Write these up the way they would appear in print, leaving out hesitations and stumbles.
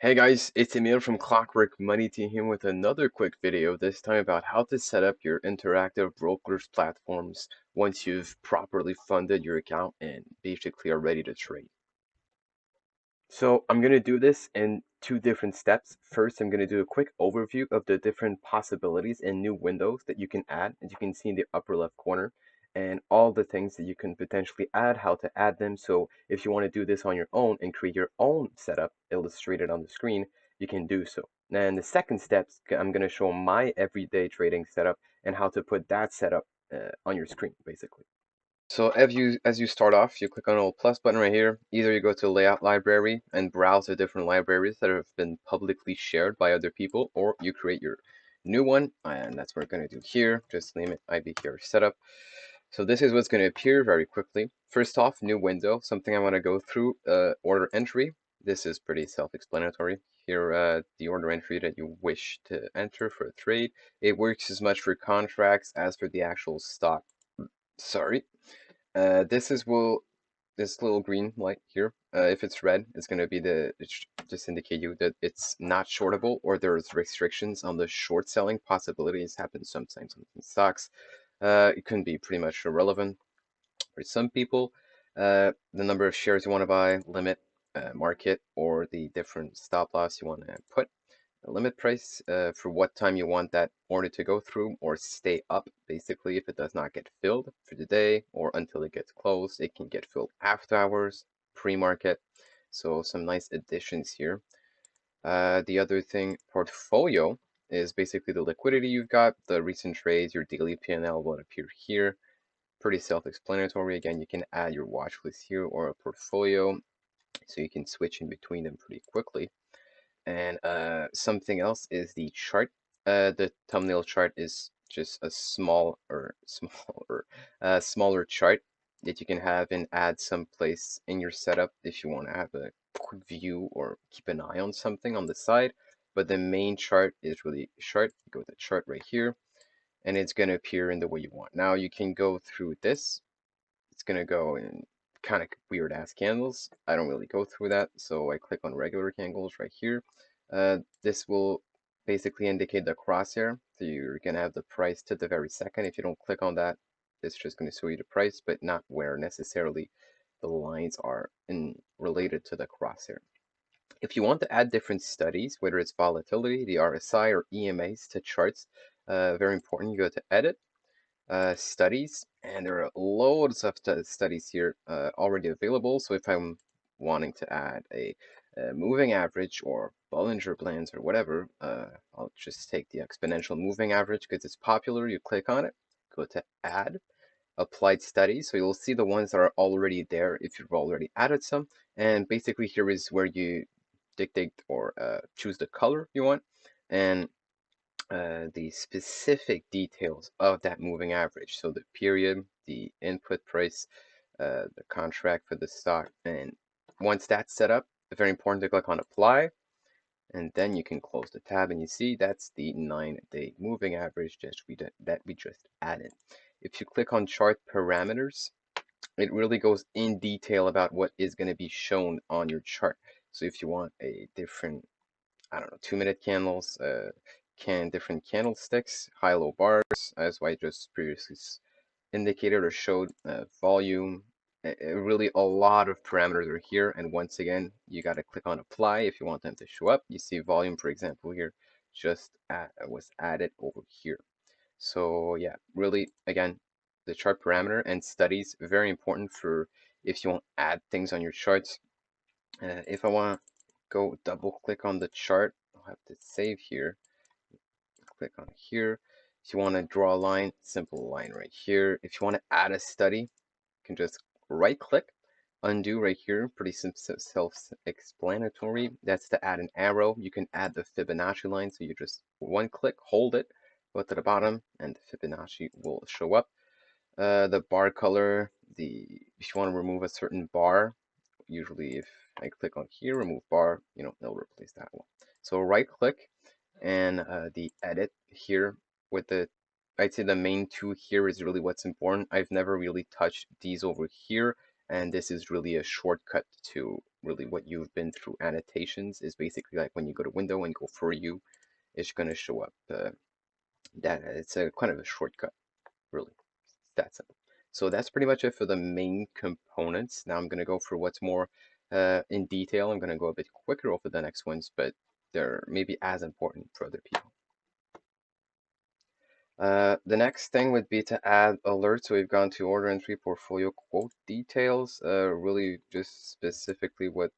Hey guys, it's Emil from Clockwork Money Team here with another quick video, this time about how to set up your interactive brokers platforms once you've properly funded your account and basically are ready to trade. So I'm going to do this in two different steps. First, I'm going to do a quick overview of the different possibilities and new windows that you can add, as you can see in the upper left corner, and all the things that you can potentially add, how to add them. So if you want to do this on your own and create your own setup illustrated on the screen, you can do so. And the second step, I'm going to show my everyday trading setup and how to put that setup on your screen, basically. So as you start off, you click on a little plus button right here. Either you go to Layout Library and browse the different libraries that have been publicly shared by other people, or you create your new one, and that's what we're going to do here. Just name it IBKR Setup. So this is what's going to appear very quickly. First off, new window, something I want to go through, order entry. This is pretty self-explanatory. Here, the order entry that you wish to enter for a trade. It works as much for contracts as for the actual stock. Sorry. This little green light here. If it's red, it's gonna be just indicate you that it's not shortable or there's restrictions on the short selling possibilities. Happens sometimes in stocks. It can be pretty much irrelevant for some people. The number of shares you want to buy, limit, market, or the different stop loss you want to put a limit price for what time you want that order to go through or stay up. Basically, if it does not get filled for the day or until it gets closed, it can get filled after hours, pre-market. So some nice additions here. The other thing, portfolio, is basically the liquidity you've got, the recent trades, your daily P&L will appear here. Pretty self-explanatory. Again, you can add your watch list here or a portfolio, so you can switch in between them pretty quickly. And something else is the chart. The thumbnail chart is just a smaller chart that you can have and add someplace in your setup if you want to have a quick view or keep an eye on something on the side. But the main chart is really short. You go to the chart right here, and it's going to appear in the way you want. Now you can go through this. It's going to go in kind of weird ass candles. I don't really go through that, so I click on regular candles right here. This will basically indicate the crosshair, so you're going to have the price to the very second. If you don't click on that, it's just going to show you the price, but not where necessarily the lines are related to the crosshair. If you want to add different studies, whether it's volatility, the RSI, or EMAs to charts, very important, you go to Edit, studies, and there are loads of studies here already available. So if I'm wanting to add a moving average or Bollinger Bands or whatever, I'll just take the exponential moving average because it's popular. You click on it, go to Add, Applied Studies. So you'll see the ones that are already there if you've already added some. And basically here is where you dictate or choose the color you want. And the specific details of that moving average. So the period, the input price, the contract for the stock. And once that's set up, it's very important to click on apply. And then you can close the tab and you see that's the 9-day moving average that we just added. If you click on chart parameters, it really goes in detail about what is going to be shown on your chart. So if you want a different, I don't know, 2-minute candles, different candlesticks, high-low bars, as I just previously indicated or showed, volume. Really, a lot of parameters are here. And once again, you got to click on apply if you want them to show up. You see volume, for example, here was added over here. So yeah, really, again, the chart parameter and studies, very important for if you want to add things on your charts. If I want to go double click on the chart, I'll have to save here. Click on here. If you want to draw a line, simple line right here. If you want to add a study, you can just right click, undo right here. Pretty self-explanatory. That's to add an arrow. You can add the Fibonacci line. So you just one click, hold it, go to the bottom, and the Fibonacci will show up. The bar color, if you want to remove a certain bar, usually if I click on here, remove bar, it'll replace that one. So right click and the edit here with I'd say the main two here is really what's important. I've never really touched these over here and this is really a shortcut to really what you've been through. Annotations is basically like when you go to window and go for you, it's going to show up that it's a kind of a shortcut, really. It's that simple. So that's pretty much it for the main components. Now I'm going to go for what's more in detail. I'm going to go a bit quicker over the next ones, but they're maybe as important for other people. The next thing would be to add alerts. So we've gone to order entry, portfolio quote details, really just specifically what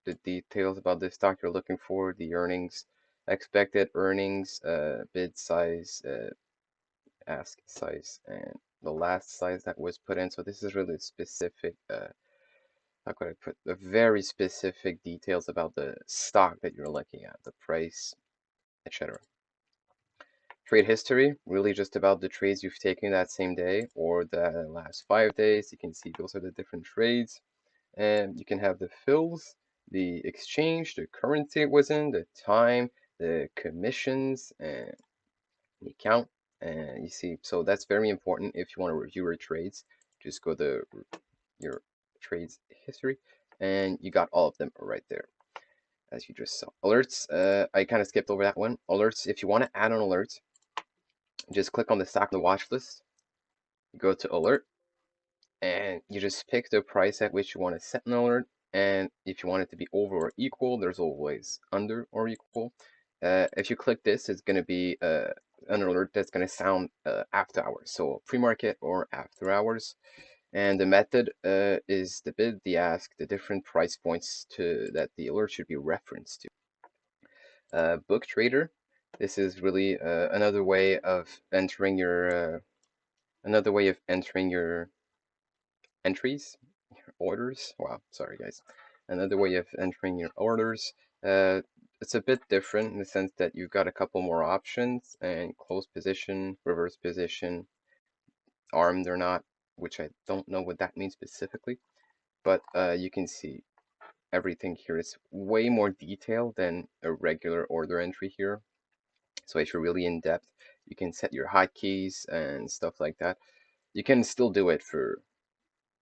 the details about this stock you're looking for, the earnings, expected earnings, bid size, ask size, and the last size that was put in. So this is really specific, how could I put, the very specific details about the stock that you're looking at, the price, etc. Trade history, really just about the trades you've taken that same day or the last 5 days. You can see those are the different trades. And you can have the fills, the exchange, the currency it was in, the time, the commissions, and the account. And you see, so that's very important if you want to review your trades. Just go to your trades history, and you got all of them right there, as you just saw. Alerts, I kind of skipped over that one. Alerts, if you want to add on alerts, just click on the stock on the watch list, go to alert, and you just pick the price at which you want to set an alert. And if you want it to be over or equal, there's always under or equal. If you click this, it's going to be an alert that's going to sound after hours, so pre-market or after hours. And the method is the bid, the ask, the different price points to that the alert should be referenced to. Book trader, this is really another way of entering your entries, your orders. Wow, sorry guys. Another way of entering your orders. It's a bit different in the sense that you've got a couple more options, and close position, reverse position, armed or not, which I don't know what that means specifically, but you can see everything here is way more detailed than a regular order entry here. So if you're really in depth, you can set your hotkeys and stuff like that. You can still do it for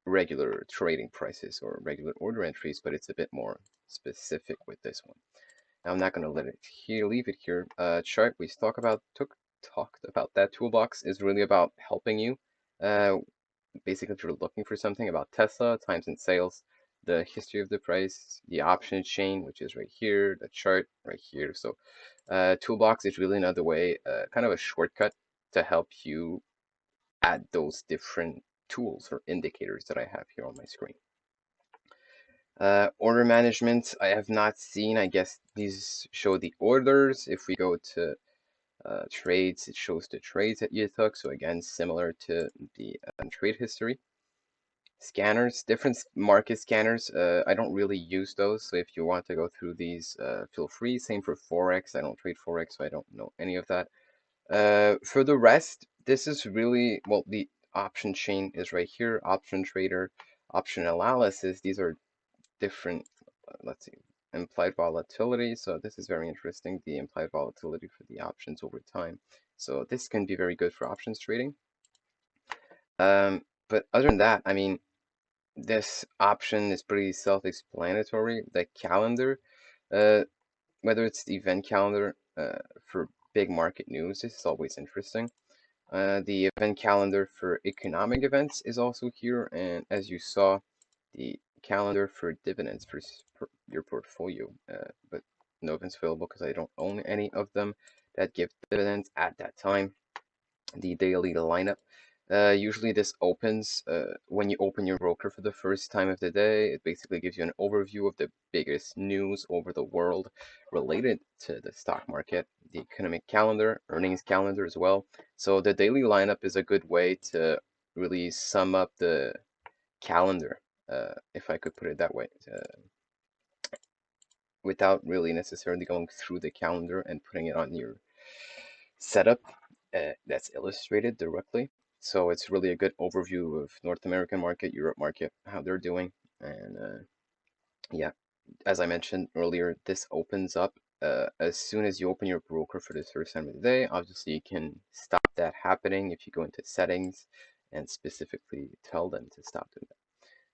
regular trading prices or regular order entries, but it's a bit more specific with this one. Now I'm not going to let it here, leave it here. Chart we talked about that. Toolbox is really about helping you. Basically, if you're looking for something about Tesla, times and sales, the history of the price, the option chain, which is right here, the chart right here. So Toolbox is really another way, kind of a shortcut to help you add those different tools or indicators that I have here on my screen. Order management, I have not seen. I guess these show the orders. If we go to trades, it shows the trades that you took. So again, similar to the trade history. Scanners, different market scanners. I don't really use those. So if you want to go through these, feel free. Same for Forex. I don't trade Forex, so I don't know any of that. For the rest, this is really, well, the option chain is right here. Option trader, option analysis. These are different, let's see, implied volatility. So this is very interesting, the implied volatility for the options over time. So this can be very good for options trading. But other than that, I mean, this option is pretty self-explanatory. The calendar, whether it's the event calendar for big market news, this is always interesting. The event calendar for economic events is also here, and as you saw, the calendar for dividends for your portfolio, but no events available because I don't own any of them that give dividends at that time. The daily lineup. Usually this opens when you open your broker for the first time of the day. It basically gives you an overview of the biggest news over the world related to the stock market, the economic calendar, earnings calendar as well. So the daily lineup is a good way to really sum up the calendar, if I could put it that way, without really necessarily going through the calendar and putting it on your setup that's illustrated directly. So it's really a good overview of North American market, Europe market, how they're doing. And yeah, as I mentioned earlier, this opens up as soon as you open your broker for the first time of the day. Obviously, you can stop that happening if you go into settings and specifically tell them to stop doing that.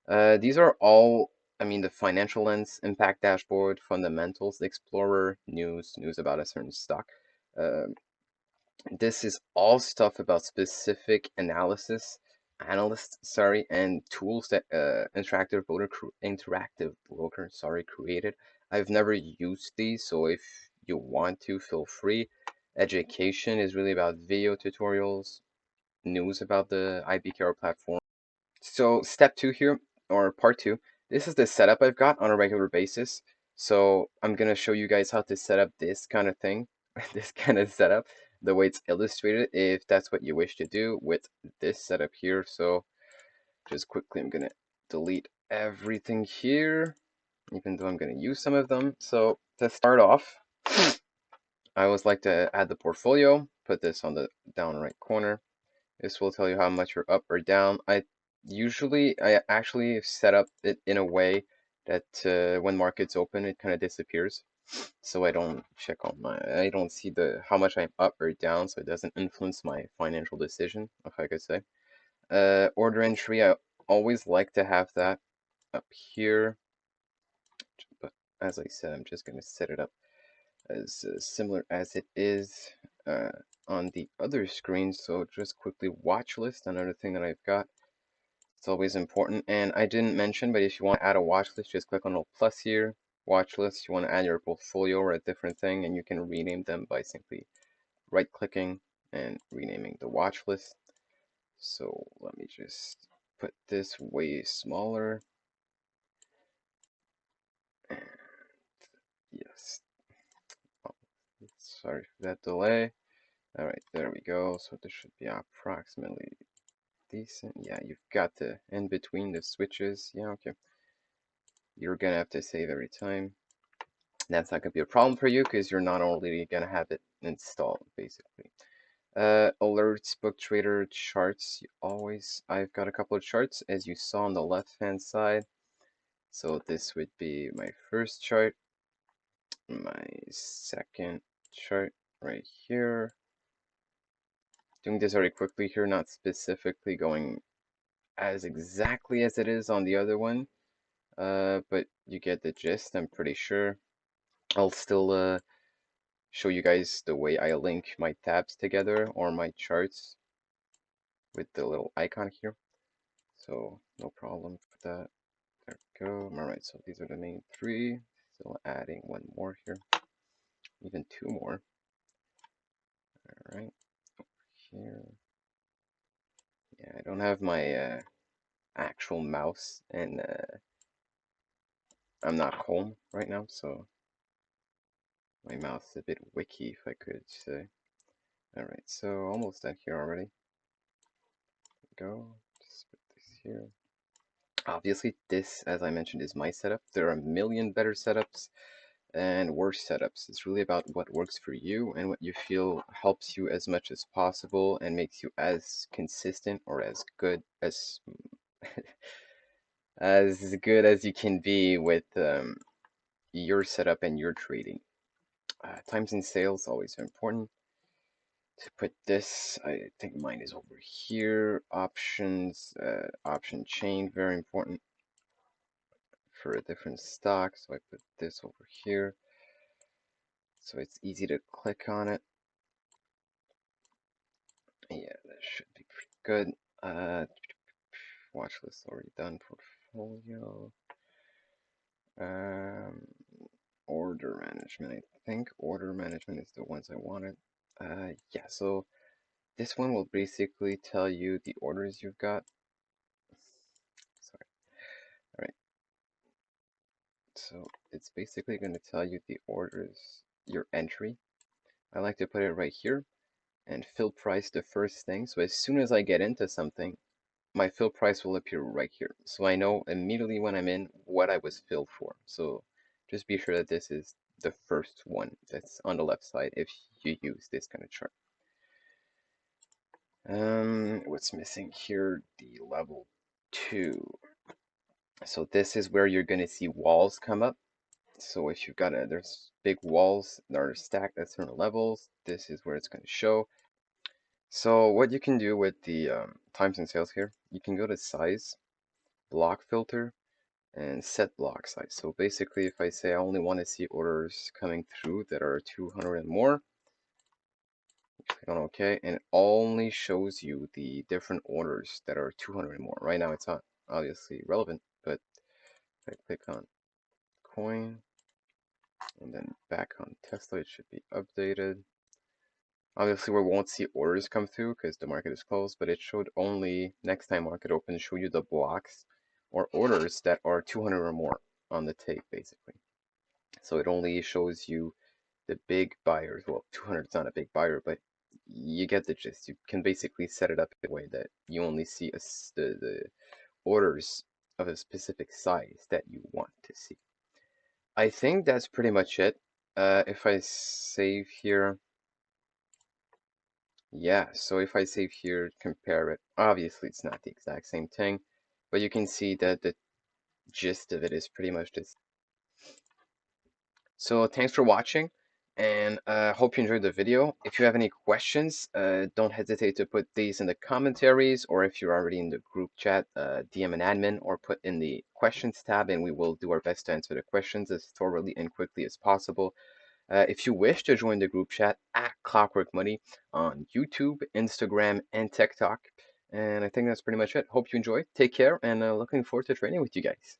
These are all, I mean, the financial lens, impact dashboard, fundamentals, explorer, news about a certain stock. Uh, this is all stuff about specific analysts, sorry, and tools that interactive broker, sorry, created. I've never used these, so if you want to, feel free. Education is really about video tutorials, news about the IBKR platform. So step two here, or part two, this is the setup I've got on a regular basis. So I'm gonna show you guys how to set up this kind of thing, this kind of setup, the way it's illustrated, if that's what you wish to do with this setup here. So just quickly, I'm gonna delete everything here, even though I'm gonna use some of them. So to start off, I always like to add the portfolio, put this on the down right corner. This will tell you how much you're up or down. I actually set up it in a way that when markets open, it kind of disappears. So I don't check on I don't see the how much I'm up or down, so it doesn't influence my financial decision, if I could say. Order entry, I always like to have that up here, but as I said, I'm just gonna set it up as similar as it is uh, on the other screen. So just quickly, watch list, another thing that I've got. It's always important. And I didn't mention, but if you want to add a watch list, just click on the plus here. Watch list, you want to add your portfolio or a different thing, and you can rename them by simply right clicking and renaming the watch list. So let me just put this way smaller. And yes, oh, sorry for that delay. All right, there we go. So this should be approximately decent. Yeah, you've got the in between the switches. Yeah, okay. You're gonna have to save every time. That's not gonna be a problem for you because you're not only gonna have it installed, basically. Alerts, book trader, charts. I've got a couple of charts as you saw on the left-hand side. So this would be my first chart, my second chart right here. Doing this very quickly here, not specifically going as exactly as it is on the other one, but you get the gist, I'm pretty sure. I'll still show you guys the way I link my tabs together or my charts with the little icon here. So no problem with that. There we go. Alright, so these are the main three. Still adding one more here, even two more. Alright, here. Yeah, I don't have my actual mouse and I'm not home right now, so my mouse is a bit wicky, if I could say. Alright, so almost done here already. Go, just put this here. Obviously, this, as I mentioned, is my setup. There are a million better setups and worse setups. It's really about what works for you and what you feel helps you as much as possible and makes you as consistent or as good as as good as you can be with your setup and your trading. Times and sales always important. To put this, I think mine is over here. Options, option chain, very important for a different stock. So I put this over here. So it's easy to click on it. Yeah, that should be pretty good. Watch list already done. Portfolio. Um, order management. I think order management is the ones I wanted. Yeah, so this one will basically tell you the orders you've got. Sorry. All right. So it's basically going to tell you the orders, your entry. I like to put it right here and fill price the first thing. So as soon as I get into something, my fill price will appear right here. So I know immediately when I'm in what I was filled for. So just be sure that this is the first one that's on the left side if you use this kind of chart. What's missing here? The level 2. So this is where you're going to see walls come up. So if you've got there's big walls that are stacked at certain levels, this is where it's going to show. So what you can do with the times and sales here, you can go to size block filter and set block size. So basically, if I say I only want to see orders coming through that are 200 and more, click on OK, and it only shows you the different orders that are 200 and more. Right now, it's not obviously relevant, but if I click on coin and then back on Tesla, it should be updated. Obviously, we won't see orders come through because the market is closed, but it should only, next time market opens, show you the blocks or orders that are 200 or more on the tape, basically. So it only shows you the big buyers. Well, 200 is not a big buyer, but you get the gist. You can basically set it up in a way that you only see the orders of a specific size that you want to see. I think that's pretty much it. If I save here, yeah, so if I save here, compare it, obviously it's not the exact same thing, but you can see that the gist of it is pretty much this. So thanks for watching, and hope you enjoyed the video. If you have any questions, don't hesitate to put these in the commentaries, or if you're already in the group chat, DM an admin or put in the questions tab, and we will do our best to answer the questions as thoroughly and quickly as possible. If you wish to join the group chat at Clockwork Money on YouTube, Instagram, and TikTok. And I think that's pretty much it. Hope you enjoy. Take care, and looking forward to training with you guys.